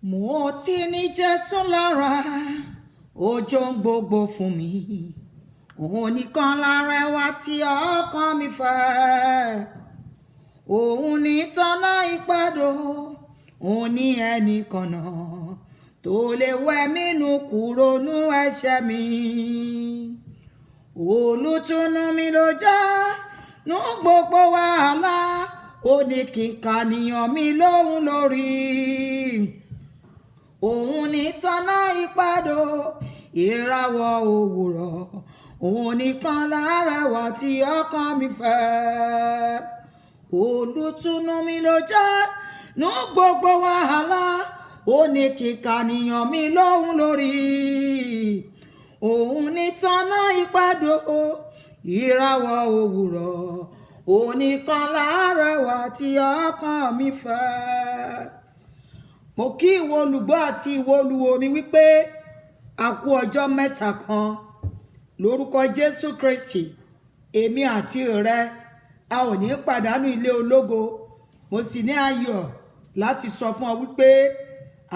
Mo ti ní Jésù lára, ojo ń gbogbo fún mi. Òun nìkan lárẹwà tí ọkàn mi fẹ́. Òun ní tọ́nà ìpàdó, òun ní ẹnìkan náà tó lè wẹ̀ mí nù kúrò nú ẹ̀ṣẹ̀ mi. Olùtùnú mi ló jẹ́ nú gbogbo wàhálà, ó ní kí n kàníyàn mi lóhùn lórí. Òun ní tọ́nà ìpàdó, ìràwọ̀ òwúrọ̀, òun nìkan lárẹwà tí ọkàn mi fẹ́. Olùtùnú mi ló jẹ́ nú gbogbo wàhálà, ó ní kí n kàníyàn mi lóhùn lórí. Òun ní tọ́nà ìpàdó, ìràwọ̀ òwúrọ̀, òun nìkan lárẹwà tí ọkàn mi fẹ́. Mo kí ìwọ olùgbọ́ àti ìwọ olùwò mi wípé a kú ọjọ́ mẹ́ta kan lórúkọ Jésù Kristi. Èmi àti rẹ a ò ní pàdánù ilé ológo. Mo sì ní ayọ̀ láti sọ fún ọ wípé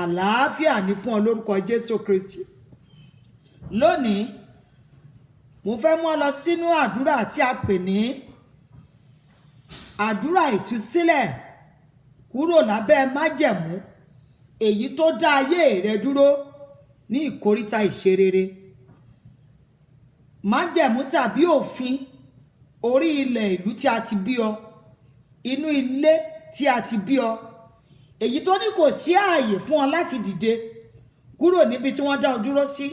àlàáfíà ní fún ọ lórúkọ Jésù Kristi. Lónìí mo fẹ́ mú ọ lọ sínú àdúrà tí a pè ní àdúrà ìtúsílẹ̀ kúrò lábẹ́ májẹ̀mú èyí tó dá ayé rẹ dúró ní ìkóríta ìṣerere. Májẹ̀mú tàbí òfin orí ilẹ̀ ìlú tí a ti bí ọ, inú ilé tí a ti bí ọ, èyí tó ní kò sí ààyè fún ọ láti dìde kúrò níbi tí wọ́n dá ọ dúró sí.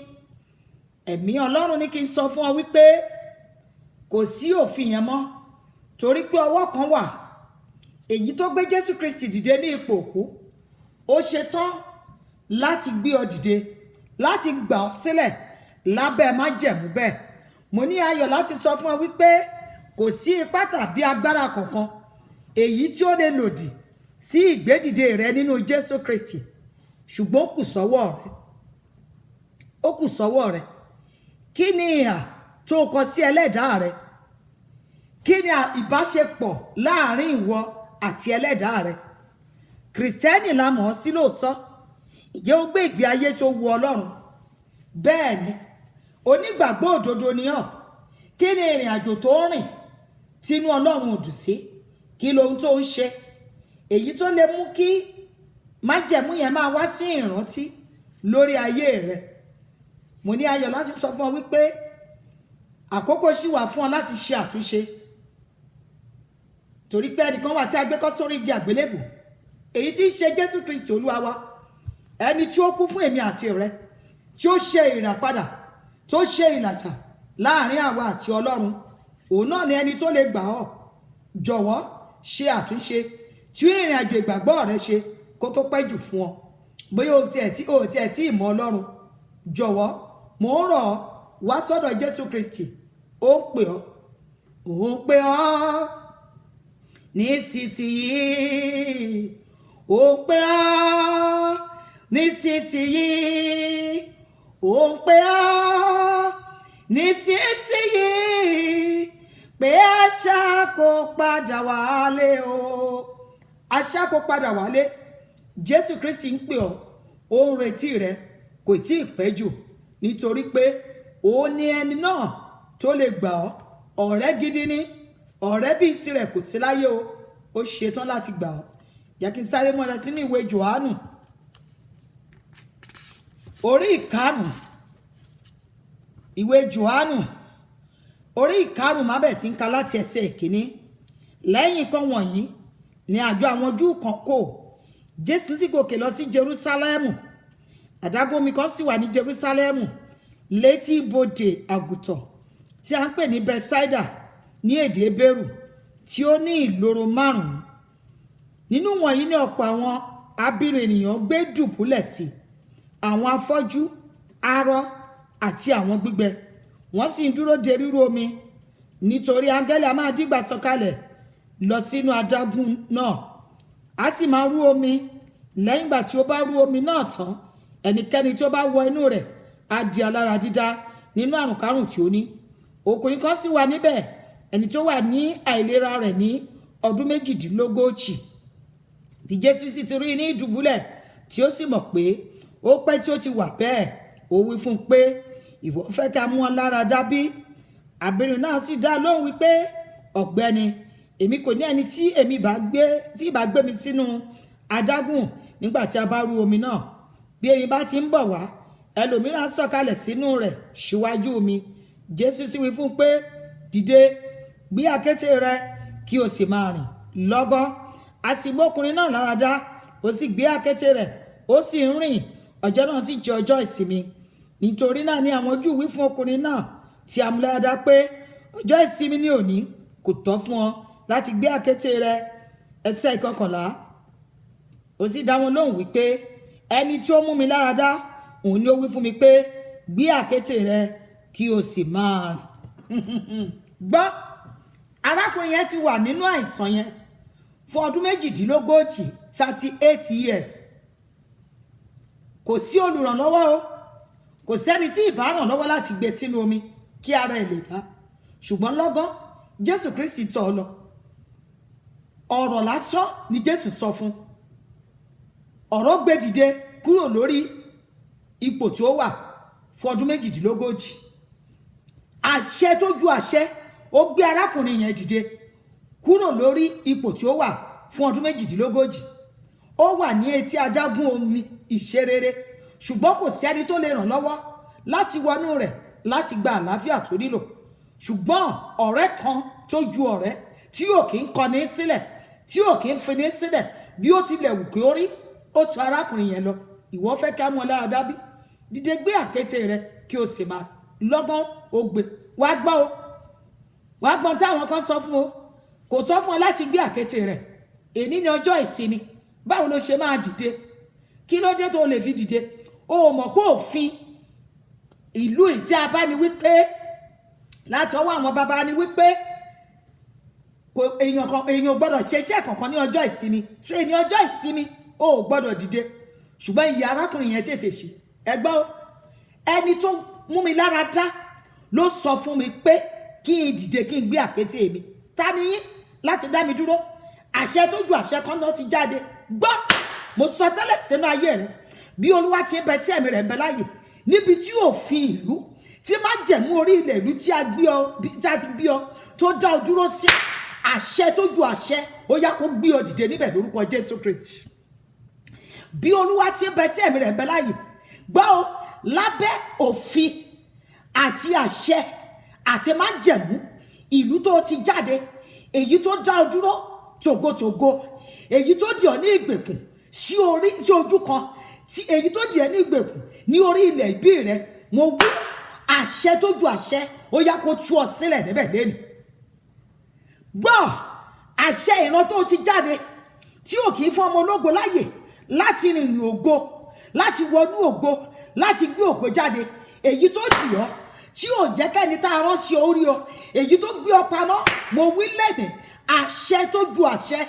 Ẹ̀mí Ọlọ́run ní kí n sọ fún ọ wípé kò sí òfin yẹn mọ́, torí pé ọwọ́ kan wà èyí tó gbé Jésù Kristi dìde ní ipò òkú. Ó ṣetán láti gbé ọ dìde, láti gbà ọ sílẹ̀ lábẹ́ májẹ̀mú bẹ́ẹ̀. Mo ní ayọ̀ láti sọ fún ọ wípé kò sí ipá tàbí agbára kankan èyí tí ó lè lòdì sí ìgbédìde rẹ nínú Jésù Kristi. Ṣùgbọ́n ó kù sọ́wọ́ rẹ. Ó kù sọ́wọ́ rẹ. Kí ni ìhà tó kọ sí ẹlẹ́dàá rẹ? Kí ni ìbáṣepọ̀ láàrin ìwọ àti ẹlẹ́dàá rẹ? Kìrìsìtẹ́nì la mọ̀ ọ́ sí lóòótọ́. Ǹjẹ́ ó gbé ìgbé ayé tó wu Ọlọ́run? Bẹ́ẹ̀ ni, onígbàgbọ́ òdodo ni ọ́. Kí ni ìrìn àjò tó rìn tínú Ọlọ́run ò dùn sí? Kí lohun tó ń ṣe èyí tó lè mú kí májẹ̀mú yẹn máa wá sí ìrántí lórí ayé rẹ? Mo ní ayọ̀ láti sọ fún ọ wípé àkókò ṣì wà fún ọ láti ṣe àtúnṣe. Torí pé ẹnìkan wà tí a gbé kọ́ sórí igi àgbélébù, èyí tí í ṣe Jésù Kristi Olúwa wa, ẹni tí ó kú fún èmi àti rẹ, tí ó ṣe ìràpadà, tó ṣe ìlàjà láàrin àwa àti Ọlọ́run. Òun náà ni ẹni tó lè gbà ọ́. Jọ̀wọ́ ṣe àtúnṣe, tí ìrìn àjò ìgbàgbọ́ rẹ ṣe kó tó pẹ́ jù fún ọ. Bóyá o tiẹ̀ tí ìmọ̀ Ọlọ́run, jọ̀wọ́ mò ń rọ̀ ọ́ wá sọ́dọ̀ Jésù Kristi. Ó ń pè ọ́, ó ń pè ọ́ nísinsìnyí, ó ń pè ọ́ nísinsìnyí, ó ń pè ọ́ nísinsìnyí, pé àṣà kò padà wálé o. Àṣà kò padà wálé. Jésù Kristi ń pè ọ́, ó ń retí rẹ, kò tí ì pẹ́ jù, nítorí pé ó ní ẹni náà tó lè gbà ọ́. Ọ̀rẹ́ gidi ni, ọ̀rẹ́ bíi tirẹ̀ kò sí láyé o. Ó ṣetán láti gbà ọ́. Yẹ kí n sáré mọ́ lọ sínú ìwé Jòhánù orí ìkarùn. Ìwé Jòhánù orí ìkarùn má bẹ̀ sí ń ka láti ẹsẹ̀ ìkíní. Lẹ́yìn kan wọ̀nyí ni àjọ àwọn Júù kan kò. Jésù sì gòkè lọ sí Jerúsálẹ́mù. Àdágún omi kan sì wà ní Jerúsálẹ́mù létí ibodè àgùntàn tí a ń pè ní Bẹ́sáídà ní èdè Hébérù, tí ó ní ìloro 5. Nínú wọ̀nyí ni ọ̀pọ̀ àwọn abirùn ènìyàn gbé dùbúlẹ̀ sí, àwọn afọ́jú, arọ àti àwọn gbígbẹ. Wọ́n sì ń dúró de rírú omi, nítorí áńgẹ́lì a máa dígbà sọ̀kalẹ̀ lọ sínú adágún náà, a sì máa rú omi. Lẹ́yìn ìgbà tí ó bá rú omi náà tán, ẹnikẹ́ni tí ó bá wọ inú rẹ̀ á di alára dídá nínú àrùnkárùn tí ó ní. Ọkùnrin kan sì wà níbẹ̀, ẹni tó wà ní àìlera rẹ̀ ní ọdún 38. Bí Jésù sì ti rí ní ìdùbúlẹ̀ tí ó sì mọ̀ pé ó pẹ́ tí ó ti wà bẹ́ẹ̀. Ó wí fún un pé, ìwọ fẹ́ ká mú ọ lára dá bí? Arábìnrin náà sì dá lóhùn wípé, ọ̀gbẹ́ni, èmi kò ní ẹni tí ìbá gbé mi sínú adágún nígbà tí a bá rú omi náà. Bí èmi bá ti ń bọ̀ wá, ẹlòmíràn sọ̀kalẹ̀ sínú rẹ̀ síwájú mi. Jésù sì wí fún un pé, dìde, gbé àkéte rẹ kí o sì máa rìn. Lọ́gán a sì mú ọkùnrin náà lára dá, ó sì gbé àkéte rẹ̀, ó sì ń rìn. Ọjọ́ náà sì jẹ́ ọjọ́ ìsinmi. Nítorí náà ni àwọn Júù wí fún ọkùnrin náà tí a mú lára dá pé, ọjọ́ ìsinmi ní òní, kò tọ́ fún ọ láti gbé àkéte rẹ. Ẹsẹ̀ 11. Ó sì dá wọn lóhùn wípé, ẹni tí ó mú mi lára dá, òun ni ó wí fún mi pé, gbé àkéte rẹ kí o sì máa rìn. Gbọ́, arákùnrin yẹn ti wà nínú àìsàn yẹn fún ọdún 38, 38 years. Kò sí olùrànlọ́wọ́ o, kò sẹ́ni tí ìbá ràn lọ́wọ́ láti gbé sínú omi kí ara ẹ̀ lè dá. Ṣùgbọ́n lọ́gán Jésù Kristi tọ̀ ọ́ lọ. Ọ̀rọ̀ lásán ni Jésù sọ fún. Ọ̀rọ̀ gbé dìde kúrò lórí ipò tí ó wà fún ọdún 38. Àṣẹ tó ju àṣẹ ó gbé arákùnrin yẹn dìde kúrò lórí ipò tí ó wà fún ọdún 38. Ó wà ní etí adágún omi ìṣerere, ṣùgbọ́n kò sí ẹni tó lè ràn lọ́wọ́ láti wọnú rẹ̀ láti gba àlàáfíà tó nílò. Ṣùgbọ́n ọ̀rẹ́ kan tó ju ọ̀rẹ́ tí ò kí ń kọni sílẹ̀, tí ò kí ń fini sílẹ̀ bí ó tilẹ̀ wù kí ó rí, ó tọ̀ arákùnrin yẹn lọ. Ìwọ fẹ́ ká mú ọ lára dá bí? Dìde, gbé àkéte rẹ kí o sì máa. Lọ́gán ó gbé. Wá gbọ́ o, wá gbọ́n táwọn kan sọ fún o. Kò tọ́ fún ọ láti gbé àkéte rẹ. Èní ni ọjọ́ ìsinmi. Báwo ló ṣe máa dìde? Kí ló dé tó lè fi dìde? O mọ̀ pé òfin ìlú tí a bá ní wípé látọwọ́ àwọn bàbá ni wípé èèyàn gbọ́dọ̀ ṣe iṣẹ́ kankan ní ọjọ́ ìsinmi. So èní ọjọ́ ìsinmi o gbọ́dọ̀ dìde. Ṣùgbọ́n ìyá arákùnrin yẹn tètè ṣe. Ẹgbọ́n, ẹni tó mú mi lára dá ló sọ fún mi pé kí n dìde, kí n gbé àkéte mi. Ta ni yín láti dá mi dúró? Àṣẹ tó ju àṣẹ kan náà ti jáde. Gbọ́, mo sọ tẹ́lẹ̀ sínú ayé rẹ, bí Olúwa ti ń bẹ tí ẹ̀mí rẹ̀ ń bẹ láàyè, níbi tí òfin ìlú tí májẹ̀mú orí ilẹ̀ ìlú tí a ti bí ọ tó dá ọ dúró sí, àṣẹ tó ju àṣẹ ó yá kó gbé ọ dìde níbẹ̀ lórúkọ Jésù Kristi. Bí Olúwa ti ń bẹ tí ẹ̀mí rẹ̀ ń bẹ láàyè, gbọ́ o, lábẹ́ òfin àti àṣẹ àti májẹ̀mú ìlú tó ti jáde, èyí tó dá ọ dúró tògótògó, èyí tó dì ọ ní ìgbèkùn sí ojú kan, èyí tó dì ẹ ní ìgbèkùn ní orí ilẹ̀ ìbí rẹ, mo wí àṣẹ tó ju àṣẹ ó yá kó tú ọ sílẹ̀ níbẹ̀ lẹ́nu. Gbọ́, àṣẹ ìran tó ti jáde tí ò kì í fún ọmọ ológo láyè láti rìnrìn ògo, láti wọnú ògo, láti gbé ògo jáde, èyí tó dì ọ tí ò jẹ́ kẹ́ni tá a rán sí orí ọ, èyí tó gbé ọ pamọ́, mo wí lẹ́nu àṣẹ tó ju àṣẹ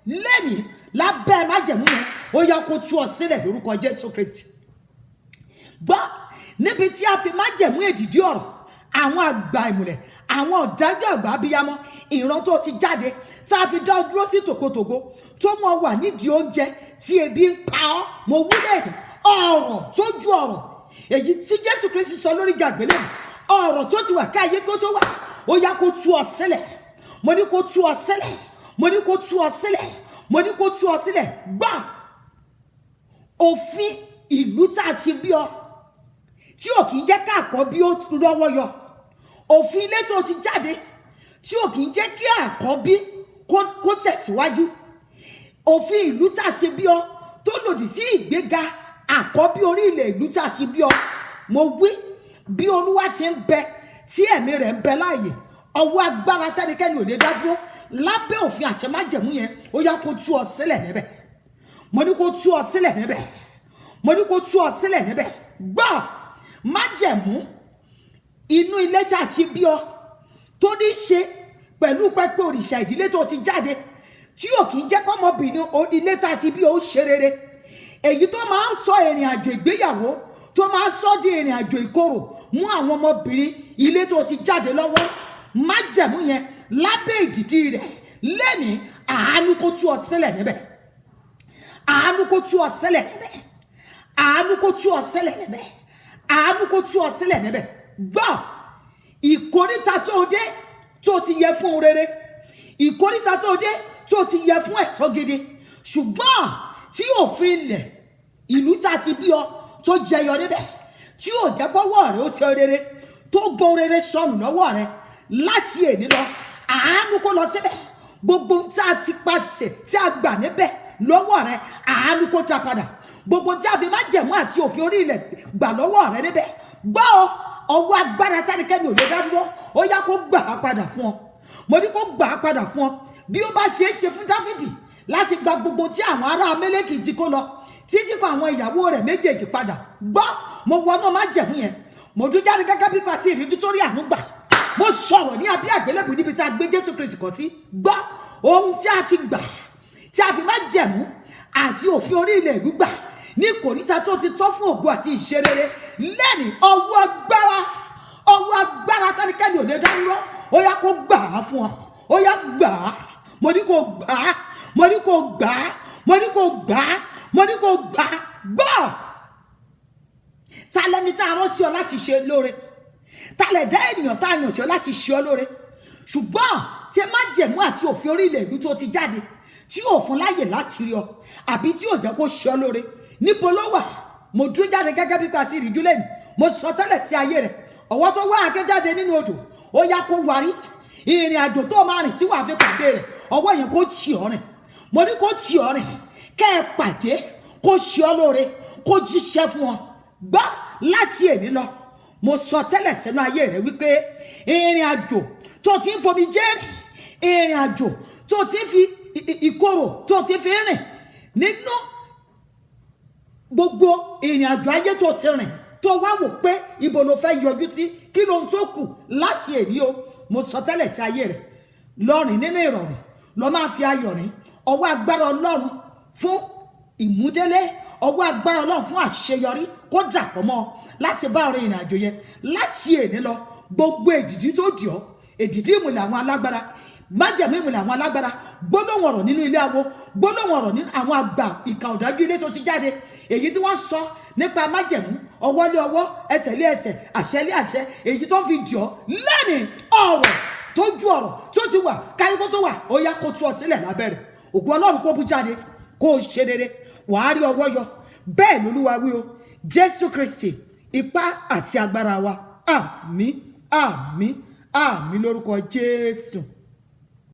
lẹ́nu lábẹ́ májẹ̀mú yẹn ó yá kó tú ọ sílẹ̀ lórúkọ Jésù Kristi. Gbọ́, níbi tí a fi májẹ̀mú èdìdí ọ̀rọ̀, àwọn àgbà ìmùlẹ̀, àwọn ọ̀dájú àgbà abiyamọ, ìran tó ti jáde tá a fi dá ọ dúró sí tòkótògó, tó mọ wà nídìí oúnjẹ tí ebi ń pa ọ́, mo wí lẹ́nu ọ̀rọ̀ tó ju ọ̀rọ̀ èyí tí Jésù Kristi sọ lórí àgbélébùú, ọ̀rọ̀ tó ti wà káyé kó tó wà, ó yá kó tú ọ sílẹ̀. Mo ní kó tú ọ sílẹ̀, mo ní kó tú ọ sílẹ̀, mo ní kó tú ọ sílẹ̀. Gbọ́, òfin ìlú tá a ti bí ọ tí ò kì í jẹ́ káàkọ́ bí ó rọ́wọ́ yọ, òfin ilé tó ti jáde tí ò kì í jẹ́ kí àkọ́bí kó tẹ̀síwájú, òfin ìlú tá a ti bí ọ tó lòdì sí ìgbéga àkọ́bí orí ilẹ̀ ìlú tá a ti bí ọ, mo wí bí Olúwa ti ń bẹ tí ẹ̀mí rẹ̀ ń bẹ láàyè, ọwọ́ agbára tẹ́nikẹ́ni ò lè dá dúró lábẹ́ òfin àti májẹ̀mú yẹn ó yá kó tú ọ sílẹ̀ níbẹ̀. Mo ní kó tú ọ sílẹ̀ níbẹ̀, mo ní kó tú ọ sílẹ̀ níbẹ̀. Gbọ́, májẹ̀mú inú ilé tí a ti bí ọ tó ní ṣe pẹ̀lú pẹpẹ òrìṣà ìdílé tó ti jáde tí ò kì í jẹ́ kọ́mọbìnrin ilé tí a ti bí ọ ó ṣe rere, èyí tó máa ń sọ ìrìn àjò ìgbéyàwó tó máa ń sọ di ìrìn àjò ìkorò mú àwọn ọmọbìnrin ilé tó ti jáde lọ́wọ́, májẹ̀mú yẹn lábẹ́ ìdìdí rẹ̀ lẹ́ni àánú kó tú ọ sílẹ̀ níbẹ̀, àánú kó tú ọ sílẹ̀ níbẹ̀, àánú kó tú ọ sílẹ̀ níbẹ̀, àánú kó tú ọ sílẹ̀ níbẹ̀. Gbọ́, ìkóríta tó dé tó ti yẹ fún rere, ìkóríta tó dé tó ti yẹ fún ẹ̀tọ́ gidi, ṣùgbọ́n tí òfin ilẹ̀ ìlú tá ti bí ọ tó jẹyọ níbẹ̀, tí ò jẹ́ kọ́wọ́ rẹ ó tẹ rere, tó gbọ́ rere sọnù lọ́wọ́ rẹ láti èní lọ, àánú kó lọ síbẹ̀. Gbogbo tí a ti pàṣẹ tí a gbà níbẹ̀ lọ́wọ́ rẹ, àánú kó ta padà. Gbogbo tí a fi májẹ̀mú àti òfin orí ilẹ̀ gbà lọ́wọ́ rẹ níbẹ̀, gbọ́ ọwọ́ agbára tánikẹ́ni ò lè dá dúró, ó yá kó gbà á padà fún ọ. Mo ní kó gbà á padà fún ọ. Bí ó bá ṣe é ṣe fún Dáfídì láti gba gbogbo tí àwọn ará Amẹ́lẹ́kì ti kó lọ, títí kọ àwọn ìyàwó rẹ̀ méjèèjì padà, gbọ́, mo wọnú májẹ̀mú yẹn, mo tún jáde gẹ́gẹ́ bí kò àti ìríjú tó rí àánú gbà. Mo sọ̀rọ̀ ní abẹ́ àgbélébùú níbi tí a gbé Jésù Kristi kọ́ sí. Gbọ́, ohun tí a ti gbà, tí a fi májẹ̀mú àti òfin orí ilẹ̀ ìlú gbà ní kòríta tó ti tọ́ fún ògo àti ìṣerere, lẹ́ni ọwọ́ agbára tánikẹ́ni ò lè dá dúró, ó yá kó gbà á fún ọ, ó yá gbà á. Mo ní kó gbà á, mo ní kó gbà á, mo ní kó gbà á, mo ní kó gbà á. Gbọ́, ta lẹni tá a rán sí ọ láti ṣe lóore, ta lẹ dá ènìyàn tá a yàn sí ọ láti ṣe ọ lóore, ṣùgbọ́n tí májẹ̀mú àti òfin orí ilẹ̀ ìlú tó ti jáde tí ò fún láyè láti rí ọ, àbí tí ò jẹ́ kó ṣe ọ lóore, níbo ló wà? Mo dúró jáde gẹ́gẹ́ bí kò àti ìríjú lẹ́nu, mo sọ tẹ́lẹ̀ sí ayé rẹ̀, ọwọ́ tó wá akẹ́jáde nínú odò, ó yá kó warí. Ìrìn àjò tó máa rìn tí wàá fi pàdé rẹ̀, ọwọ́ yẹn kó tì ọ́ rìn. Mo ní kó tì ọ́ rìn, kẹ́ ẹ pàdé, kó ṣe ọ lóore, kó jíṣẹ́ fún ọ. Gbọ́, láti èní lọ, mo sọ tẹ́lẹ̀ sínú ayé rẹ̀ wípé ìrìn àjò tó ti ń fomi jẹ́ rìn, ìrìn àjò tó ti ń fi ìkorò tó ti fi rìn nínú gbogbo ìrìn àjò ayé tó ti rìn, tó wá wò pé ibo ló fẹ́ yọjú sí, kí ló ń tó kù láti èní o. Mo sọ tẹ́lẹ̀ sí ayé rẹ̀, lọ́rìn nínú ìrọ̀rùn, lọ máa fi ayọ̀ rìn. Ọwọ́ agbára Ọlọ́run fún ìmúdélé, ọwọ́ agbára Ọlọ́run fún àṣeyọrí kó dàpọ̀ mọ́ láti bá ọ̀rẹ́ ìrìn àjò yẹn. Láti èní lọ, gbogbo èdìdí tó dì ọ́, èdìdí ìmùlẹ̀ àwọn alágbára, májẹ̀mú ìmùlẹ̀ àwọn alágbára, gbólóhùn ọ̀rọ̀ nínú ilé awo, gbólóhùn ọ̀rọ̀ nínú àwọn àgbà ìkà ọ̀dájú ilé tó ti jáde, èyí tí wọ́n sọ nípa májẹ̀mú, ọwọ́ lé ọwọ́, ẹsẹ̀ lé ẹsẹ̀, àṣẹ lé àṣẹ, èyí tó fi dì ọ́ lẹ́nìí ọ̀rọ̀ tó ju ọ̀rọ̀ tó ti wà káyé kó tó wà, ó yá kó tú ọ sílẹ̀ lábẹ́rẹ̀. Ògo Ọlọ́run kó bú jáde, kó ṣe rere, wàá rí ọwọ́ yọ. Bẹ́ẹ̀ lolúwa wí o. Jésù Kristi, ipá àti agbára wa. Àmín, àmín, àmín lórúkọ Jésù.